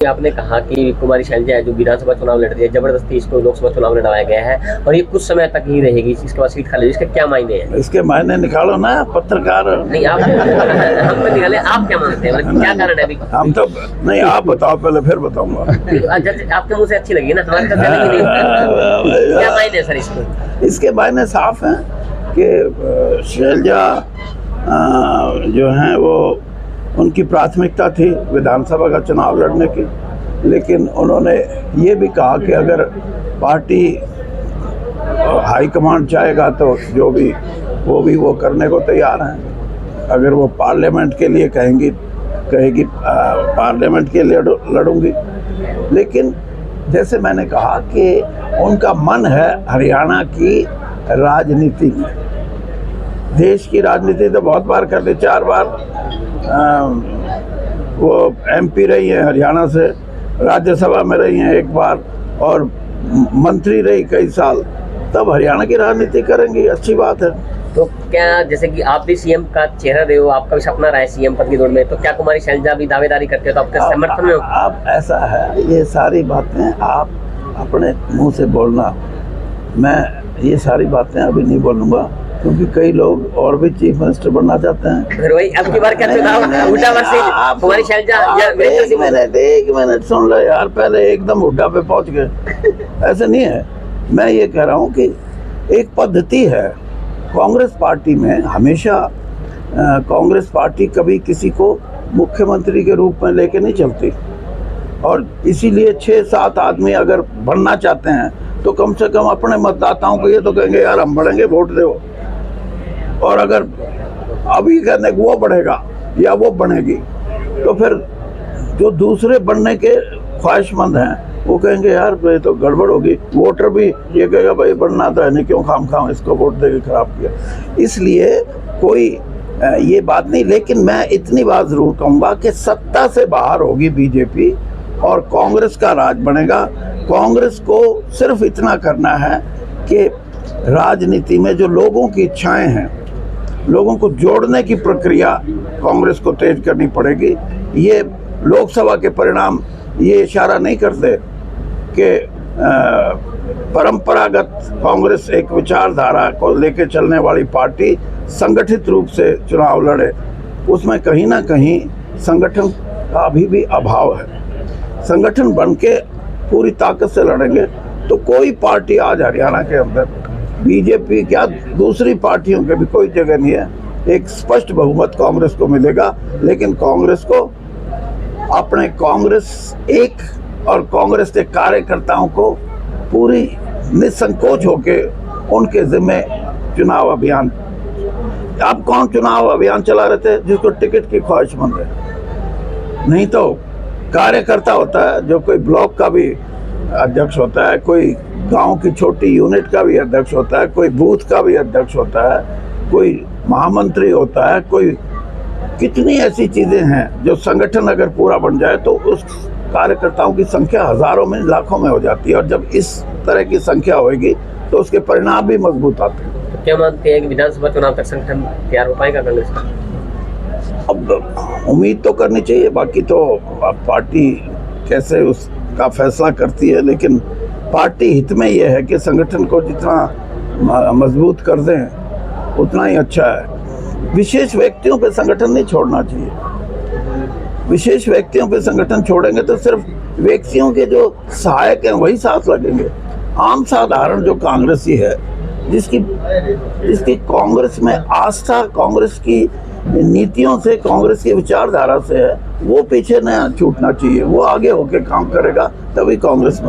आपने कहा कि कुमारी शैलजा जो विधानसभा चुनाव लड़ रही है, जबरदस्ती इसको लोकसभा चुनाव लड़वाया गया है और ये कुछ समय तक ही रहेगी, इसके बाद सीट खाली। इसके क्या मायने हैं? इसके मायने निकालो ना पत्रकार। नहीं आप हम तो निकाले, आप क्या मानते हैं, मतलब क्या कारण है अभी? हम तो नहीं, आप बताओ पहले फिर बताऊंगा। आपके मुंह से अच्छी लगी ना, हमारे तो चलेगी नहीं। क्या मायने है सर इसके? इसके मायने साफ हैं कि शैलजा जो हैं वो उनकी प्राथमिकता थी विधानसभा का चुनाव लड़ने की, लेकिन उन्होंने ये भी कहा कि अगर पार्टी हाईकमांड चाहेगा तो जो भी वो करने को तैयार हैं। अगर वो पार्लियामेंट के लिए कहेगी पार्लियामेंट के लिए लड़ूंगी। लेकिन जैसे मैंने कहा कि उनका मन है हरियाणा की राजनीति में। देश की राजनीति तो बहुत बार कर ली, 4 बार वो MP रही हैं हरियाणा से, राज्यसभा में रही हैं 1 बार और मंत्री रही कई साल, तब हरियाणा की राजनीति करेंगी, अच्छी बात है। तो क्या जैसे कि आप भी CM का चेहरा रहे हो, आपका भी सपना रहा है CM पद की दौड़ में, तो क्या कुमारी शैलजा भी दावेदारी करते हो तो आपके समर्थन में हो? आप ऐसा है, ये सारी बातें आप अपने मुंह से बोलना, मैं ये सारी बातें अभी नहीं बोलूँगा क्योंकि कई लोग और भी चीफ मिनिस्टर बनना चाहते हैं। फिर वही अब की बार क्या चुनाव हुड्डा वर्सेस कुमारी शैलजा या एक मिनट सुन लो यार, पहले एकदम हुड्डा पे पहुंच गए। ऐसा नहीं है, मैं ये कह रहा हूँ कि एक पद्धति है कांग्रेस पार्टी में। हमेशा कांग्रेस पार्टी कभी किसी को मुख्यमंत्री के रूप में लेके नहीं चलती, और इसीलिए 6-7 आदमी अगर बनना चाहते हैं तो कम से कम अपने मतदाताओं को ये तो कहेंगे यार हम बढ़ेंगे, वोट दो। और अगर अभी कहने वो बढ़ेगा या वो बनेगी तो फिर जो दूसरे बनने के ख्वाहिशमंद हैं वो कहेंगे यार ये तो गड़बड़ होगी। वोटर भी ये कहेगा भाई बनना तो है नहीं, क्यों खाम इसको वोट देके खराब किया। इसलिए कोई ये बात नहीं, लेकिन मैं इतनी बात जरूर कहूँगा कि सत्ता से बाहर होगी बीजेपी और कांग्रेस का राज बनेगा। कांग्रेस को सिर्फ इतना करना है कि राजनीति में जो लोगों की इच्छाएं हैं, लोगों को जोड़ने की प्रक्रिया कांग्रेस को तेज करनी पड़ेगी। ये लोकसभा के परिणाम ये इशारा नहीं करते कि परंपरागत कांग्रेस एक विचारधारा को लेकर चलने वाली पार्टी संगठित रूप से चुनाव लड़े, उसमें कहीं ना कहीं संगठन का अभी भी अभाव है। संगठन बन के पूरी ताकत से लड़ेंगे तो कोई पार्टी आज हरियाणा के अंदर, बीजेपी क्या दूसरी पार्टियों के भी कोई जगह नहीं है। एक स्पष्ट बहुमत कांग्रेस को मिलेगा, लेकिन कांग्रेस को अपने कांग्रेस और कांग्रेस के कार्यकर्ताओं को पूरी निसंकोच होके उनके जिम्मे चुनाव अभियान। अब कौन चुनाव अभियान चला रहे थे? जिसको टिकट की ख्वाहिशमंद है, नहीं तो कार्यकर्ता होता है जो कोई ब्लॉक का भी अध्यक्ष होता है, कोई गांव की छोटी यूनिट का भी अध्यक्ष होता है, कोई बूथ का भी अध्यक्ष होता है, कोई महामंत्री होता है, कोई कितनी ऐसी चीजें हैं जो संगठन अगर पूरा बन जाए तो उस कार्यकर्ताओं की संख्या हजारों में लाखों में हो जाती है, और जब इस तरह की संख्या होगी तो उसके परिणाम भी मजबूत आते हैं। तो क्या मानते हैं कि विधानसभा चुनाव तक संगठन तैयार हो पाएगा कांग्रेस का? अब उम्मीद तो करनी चाहिए, बाकी तो पार्टी कैसे उसका फैसला करती है, लेकिन पार्टी हित में यह है कि संगठन को जितना मजबूत कर दें उतना ही अच्छा है। विशेष व्यक्तियों पे संगठन नहीं छोड़ना चाहिए। विशेष व्यक्तियों पे संगठन छोड़ेंगे तो सिर्फ व्यक्तियों के जो सहायक हैं वही साथ लगेंगे। आम साधारण जो कांग्रेसी है, जिसकी कांग्रेस में आस्था कांग्रेस की नीतियों से, कांग्रेस की विचारधारा से है, वो पीछे न छूटना चाहिए। वो आगे होके काम करेगा तभी कांग्रेस में